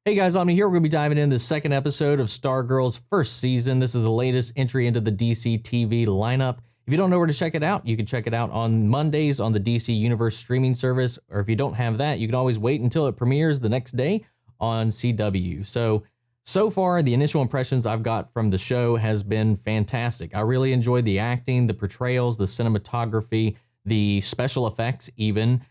Hey guys, I'm here. We're going to be diving into the second episode of Stargirl's first season. This is the latest entry into the DC TV lineup. If you don't know where to check it out, you can check it out on Mondays on the DC Universe streaming service, or if you don't have that, you can always wait until it premieres the next day on CW. So far, the initial impressions I've got from the show has been fantastic. I really enjoyed the acting, the portrayals, the cinematography, the special effects even.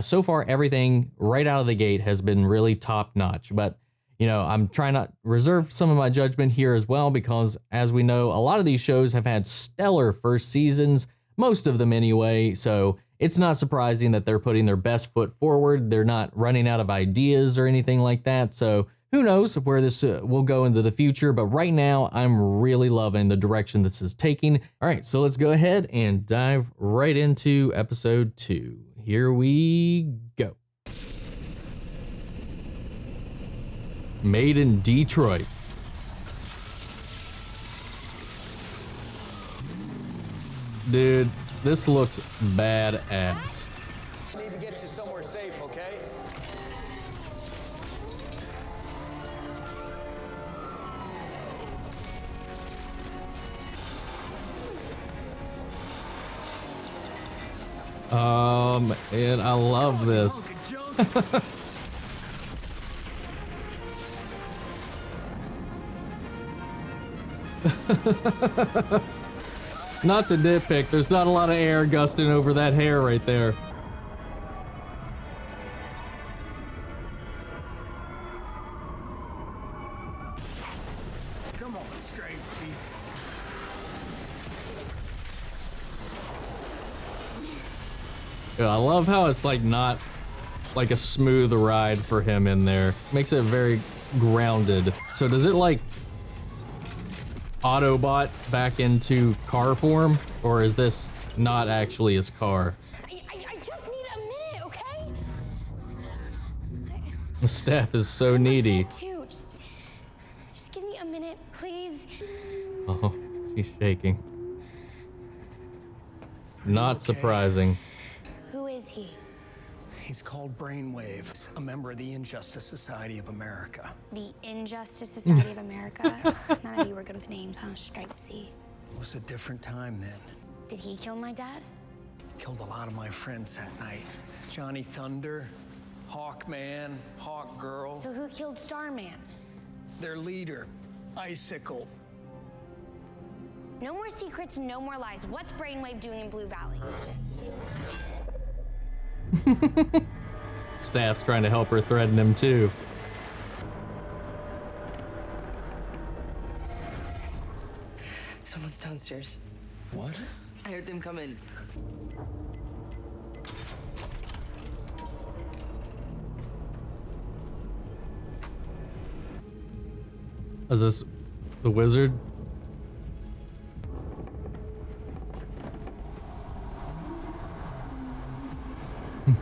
So far, everything right out of the gate has been really top notch, but you know, I'm trying to reserve some of my judgment here as well, because as we know, a lot of these shows have had stellar first seasons, most of them anyway, so it's not surprising that they're putting their best foot forward. They're not running out of ideas or anything like that, so who knows where this will go into the future, but right now I'm really loving the direction this is taking. All right, so let's go ahead and dive right into episode 2. Here we go. Made in Detroit. Dude, this looks badass. I need to get you somewhere safe, okay? And I love this. Not to nitpick, there's not a lot of air gusting over that hair right there. Come on, straight feet. Yeah, I love how it's like not like a smooth ride for him in there. Makes it very grounded. So does it like Autobot back into car form, or is this not actually his car? I just need a minute, okay? The staff is so needy. Too. Just give me a minute, please. Oh, she's shaking. Not surprising. Who is he? He's called Brainwave, a member of the Injustice Society of America. The Injustice Society of America? None of you were good with names, huh? Stripe-C. It was a different time then. Did he kill my dad? Killed a lot of my friends that night. Johnny Thunder, Hawkman, Hawkgirl, So who killed Starman? their leader, Icicle. No more secrets, no more lies. What's Brainwave doing in Blue Valley? Staff's trying to help her threaten him too. Someone's downstairs. What? I heard them come in. Is this the wizard?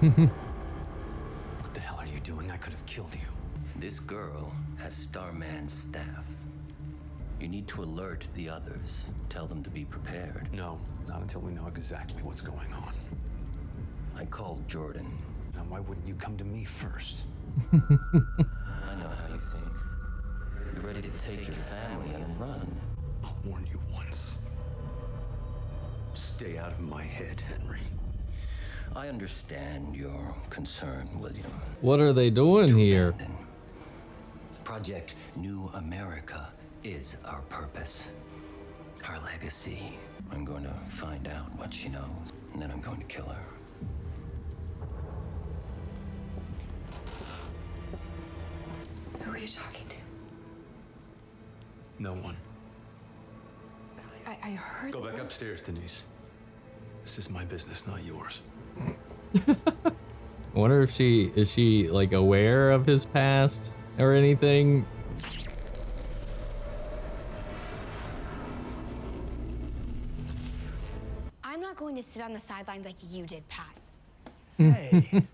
What the hell are you doing? I could have killed you. This girl has Starman's staff. You need to alert the others. Tell them to be prepared. No, not until we know exactly what's going on. I called Jordan. Now, why wouldn't you come to me first? I know how you think. You're ready to take your family and run. I'll warn you once. Stay out of my head, Henry. I understand your concern, William. What are they doing here? Abandon. Project New America is our purpose, our legacy. I'm going to find out what she knows, and then I'm going to kill her. Who are you talking to? No one. I heard. Go back upstairs, Denise. This is my business, not yours. I wonder if is she like aware of his past or anything? I'm not going to sit on the sidelines like you did, Pat. Hey,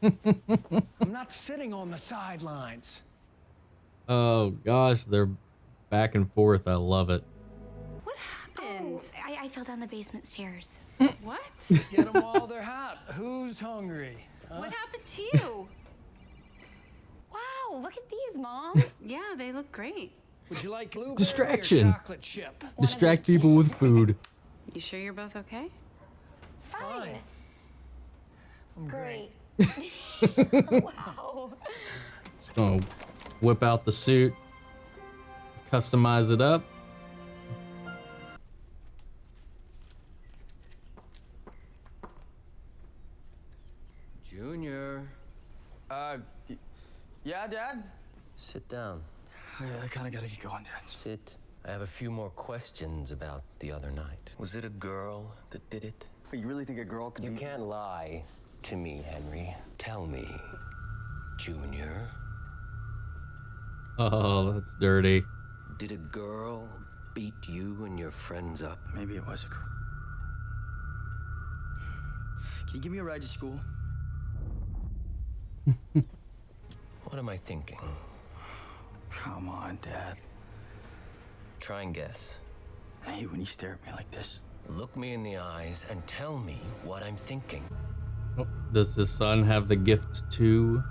I'm not sitting on the sidelines. Oh gosh, they're back and forth. I love it. What happened? I fell down the basement stairs. What? Get them while they're hot. Who's hungry? Huh? What happened to you? Wow, look at these, Mom. Yeah, they look great. Would you like blueberry Distraction. or chocolate chip? Distract people with food. You sure you're both okay? Fine. I'm Great. Wow. Just gonna whip out the suit, customize it up. Junior, Yeah, Dad? sit down. I kind of gotta get going, Dad. Sit. I have a few more questions about the other night. Was it a girl that did it? But you really think a girl could You be... can't lie to me, Henry. Tell me, Junior, Oh, that's dirty. did a girl beat you and your friends up? Maybe it was a girl. Can you give me a ride to school? What am I thinking? Come on, Dad. Try and guess. I hate when you stare at me like this. Look me in the eyes and tell me what I'm thinking. Oh, does his son have the gift too?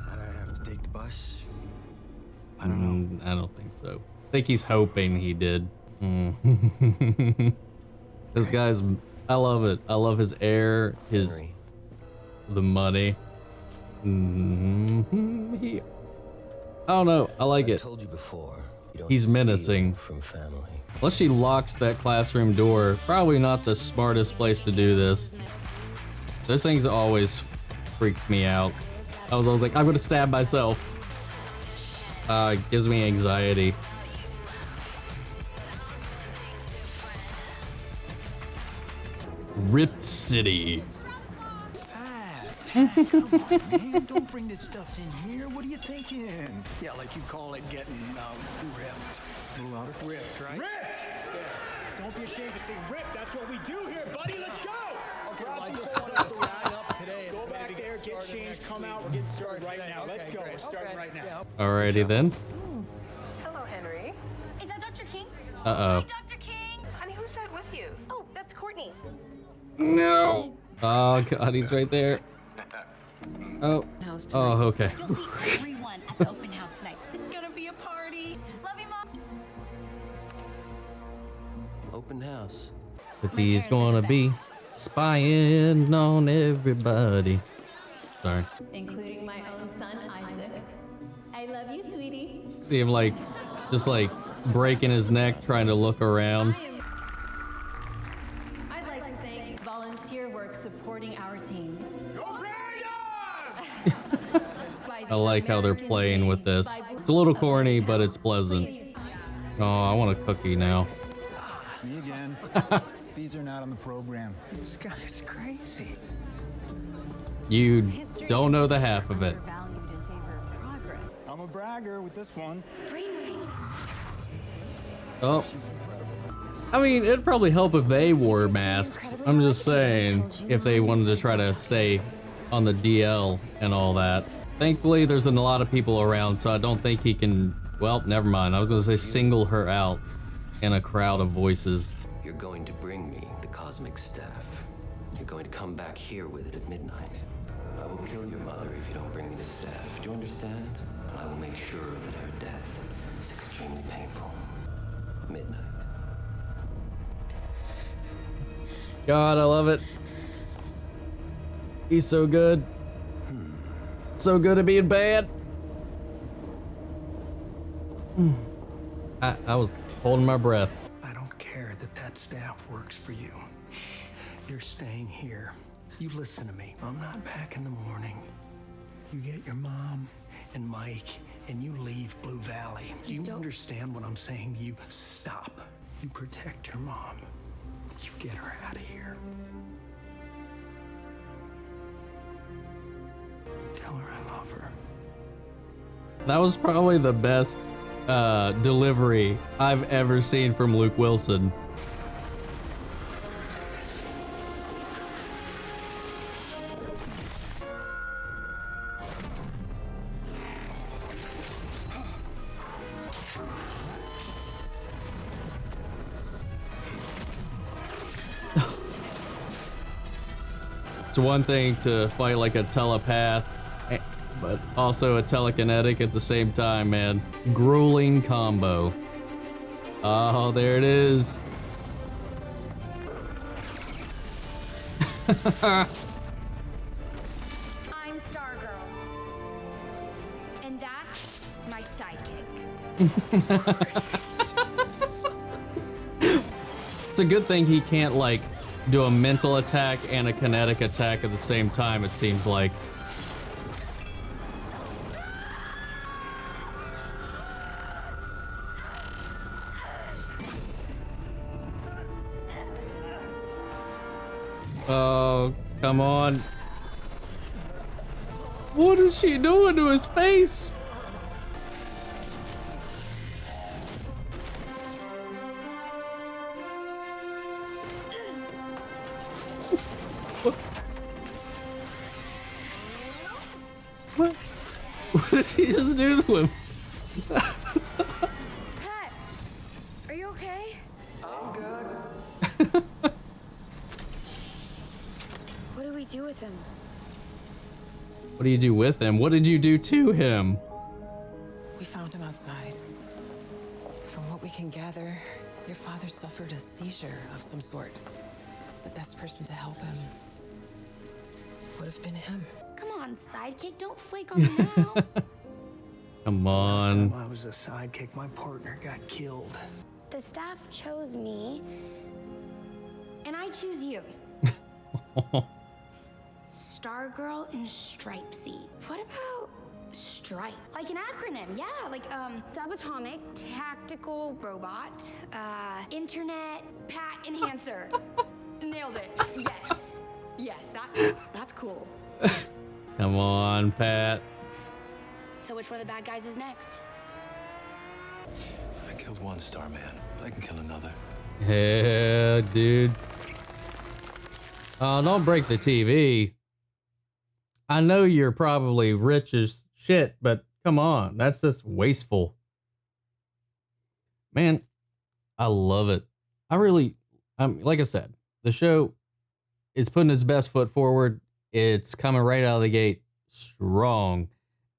That I have to take the bus. I don't know. I don't think so. I think he's hoping he did. This guy's, I love it. I love his air, his, Henry, the money. I don't know. I like I've it. told you before. You don't He's steal menacing. from family. Unless she locks that classroom door, probably not the smartest place to do this. Those things always freaked me out. I was always like, I'm gonna stab myself. It gives me anxiety. Rip City. Come on, man. Don't bring this stuff in here. What are you thinking? Yeah, like you call it getting ripped. A little louder. Ripped, right? Ripped! Don't be ashamed to say rip. That's what we do here, buddy. Let's go! Okay, well, I just wanted us to line up today. Go back there, get changed, come out. We're getting started right now. Let's go. We're starting right now. Alrighty then. Hello, Henry. Is that Dr. King? Uh-oh. Dr. King? Honey, who's that with you? Oh, that's Courtney. No. Oh god, he's right there. Oh. Oh, okay. You'll see everyone at the open house tonight. It's gonna be a party. Love you, Mom. Open house. Cause he's gonna be spying on everybody. Sorry. Including my own son, Isaac. I love you, sweetie. See him like, just like breaking his neck trying to look around. I'd like to thank volunteer work supporting our teams. I like how they're playing with this. It's a little corny, but it's pleasant. Oh, I want a cookie now. Me again. These are not on the program. This guy's crazy. You don't know the half of it. Valued in favor of progress. I'm a bragger with this one. Brainwave. Oh. I mean, it'd probably help if they wore masks. I'm just saying, if they wanted to try to stay on the DL and all that. Thankfully, there's a lot of people around, so I don't think he can, well, never mind. I was gonna say single her out in a crowd of voices. You're going to bring me the cosmic staff. You're going to come back here with it at midnight. I will kill your mother if you don't bring me the staff. Do you understand? I will make sure that her death is extremely painful. Midnight. God, I love it. He's so good. So good at being bad. I was holding my breath. I don't care that that staff works for you. You're staying here. You listen to me. I'm not back in the morning. You get your mom and Mike and you leave Blue Valley. Do you understand what I'm saying to you? Stop. You protect your mom. You get her out of here. Tell her I love her. That was probably the best delivery I've ever seen from Luke Wilson. It's one thing to fight like a telepath, but also a telekinetic at the same time, man. Grueling combo. Oh, there it is. I'm Stargirl. And that's my sidekick. It's a good thing he can't, like, do a mental attack and a kinetic attack at the same time, it seems like. Oh, come on. What is she doing to his face? What? What did she just do to him? Pat, are you okay? I'm good. What do we do with him? What do you do with him? What did you do to him? We found him outside. From what we can gather, your father suffered a seizure of some sort. The best person to help him would have been him. Come on, sidekick, don't flake on me now. Come Last on. time I was a sidekick, my partner got killed. The staff chose me, and I choose you. Stargirl and S.T.R.I.P.E. What about STRIPE? Like an acronym, yeah, like subatomic, tactical robot, internet, pat enhancer. Nailed it. Yes. Yes, that's cool. Come on, Pat. So which one of the bad guys is next? I killed one Starman. I can kill another. Yeah, dude. Oh, don't break the TV. I know you're probably rich as shit, but come on, that's just wasteful. Man, I love it. Like I said, the show is putting its best foot forward. It's coming right out of the gate strong,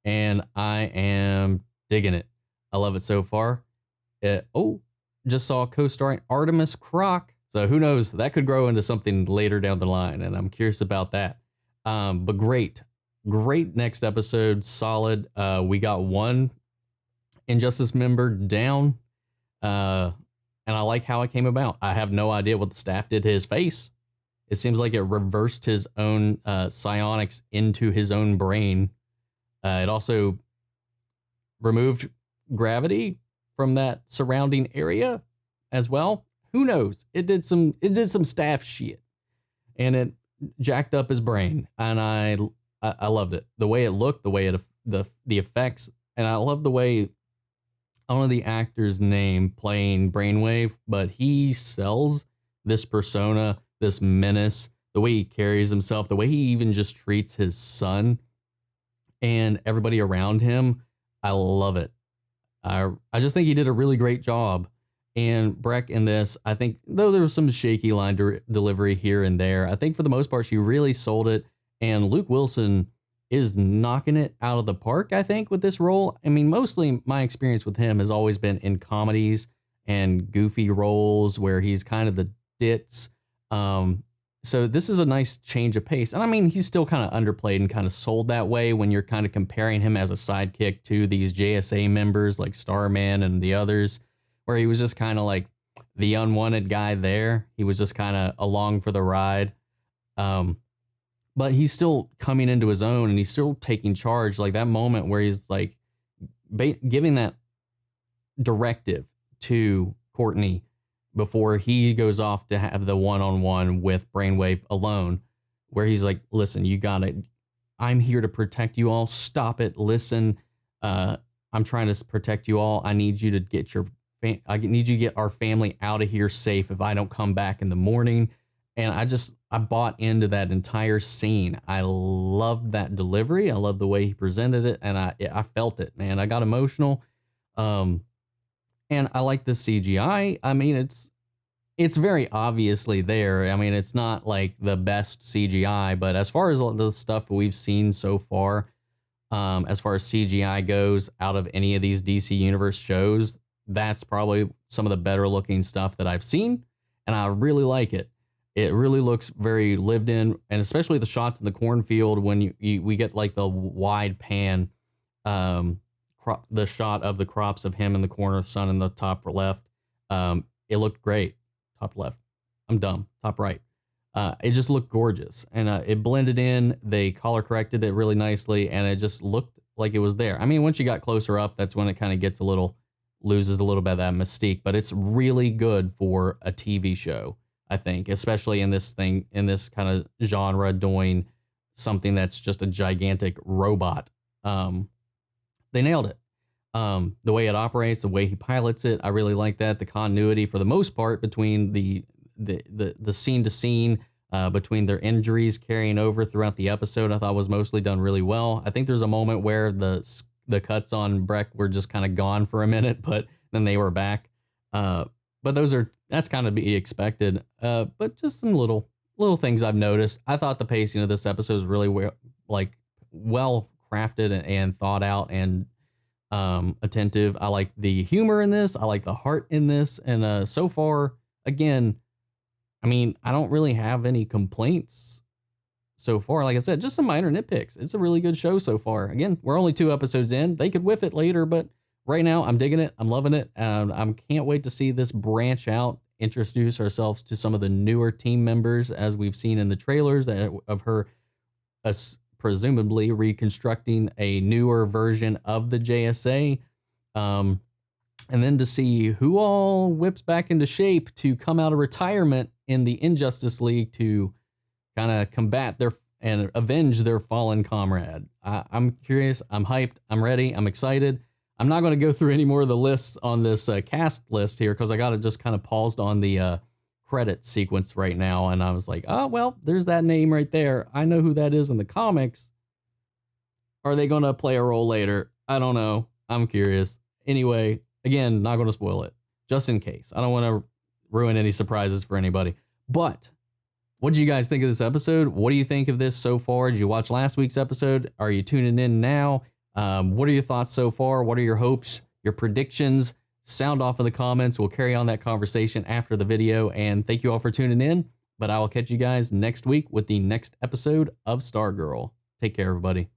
and I am digging it. I love it so far. Just saw co-starring Artemis Croc. So who knows? That could grow into something later down the line, and I'm curious about that. But great next episode. Solid. We got one Injustice member down, and I like how it came about. I have no idea what the staff did to his face. It seems like it reversed his own psionics into his own brain. It also removed gravity from that surrounding area as well. Who knows? It did some staff shit, and it jacked up his brain. And I loved it. The way it looked, the way the effects, and I love the way, I don't know the actor's name playing Brainwave, but he sells this persona, this menace, the way he carries himself, the way he even just treats his son and everybody around him. I love it. I just think he did a really great job. And Brec in this, I think, though there was some shaky line delivery here and there, I think for the most part, she really sold it. And Luke Wilson is knocking it out of the park, I think, with this role. I mean, mostly my experience with him has always been in comedies and goofy roles where he's kind of the ditz. So this is a nice change of pace. And I mean, he's still kind of underplayed and kind of sold that way when you're kind of comparing him as a sidekick to these JSA members like Starman and the others, where he was just kind of like the unwanted guy there. He was just kind of along for the ride. But he's still coming into his own, and he's still taking charge. Like that moment where he's like giving that directive to Courtney before he goes off to have the one-on-one with Brainwave alone, where he's like, listen, you got it. I'm here to protect you all. Stop it. Listen, I'm trying to protect you all. I need you to get I need you to get our family out of here safe if I don't come back in the morning. And I bought into that entire scene. I loved that delivery. I love the way he presented it. And I felt it, man. I got emotional. And I like the CGI. I mean, it's very obviously there. I mean, it's not like the best CGI, but as far as all the stuff we've seen so far, as far as CGI goes, out of any of these DC Universe shows, that's probably some of the better looking stuff that I've seen, and I really like it. It really looks very lived in, and especially the shots in the cornfield when we get like the wide pan, the shot of the crops of him in the corner, sun in the top left. It looked great. Top left. I'm dumb. Top right. It just looked gorgeous, and it blended in. They color corrected it really nicely, and it just looked like it was there. I mean, once you got closer up, that's when it kind of loses a little bit of that mystique, but it's really good for a TV show, I think, especially in this kind of genre, doing something that's just a gigantic robot. They nailed it. The way it operates, the way he pilots it, I really like that. The continuity, for the most part, between the scene to scene, between their injuries carrying over throughout the episode, I thought was mostly done really well. I think there's a moment where the cuts on Brec were just kind of gone for a minute, but then they were back. But that's kind of to be expected. But just some little things I've noticed. I thought the pacing of this episode was really well crafted and thought out and attentive. I like the humor in this. I like the heart in this. And so far, again, I mean, I don't really have any complaints so far. Like I said, just some minor nitpicks. It's a really good show so far. Again, we're only 2 episodes in. They could whiff it later, but right now I'm digging it. I'm loving it. I can't wait to see this branch out, introduce ourselves to some of the newer team members, as we've seen in the trailers of her presumably reconstructing a newer version of the JSA. And then to see who all whips back into shape to come out of retirement in the Injustice League to kind of combat and avenge their fallen comrade. I'm curious. I'm hyped. I'm ready. I'm excited. I'm not going to go through any more of the lists on this cast list here, because I got to just kind of paused on the credit sequence right now. And I was like, oh, well, there's that name right there. I know who that is in the comics. Are they going to play a role later? I don't know. I'm curious. Anyway, again, not going to spoil it, just in case. I don't want to ruin any surprises for anybody. But what did you guys think of this episode? What do you think of this so far? Did you watch last week's episode? Are you tuning in now? What are your thoughts so far? What are your hopes, your predictions? Sound off in the comments. We'll carry on that conversation after the video. And thank you all for tuning in. But I will catch you guys next week with the next episode of Stargirl. Take care, everybody.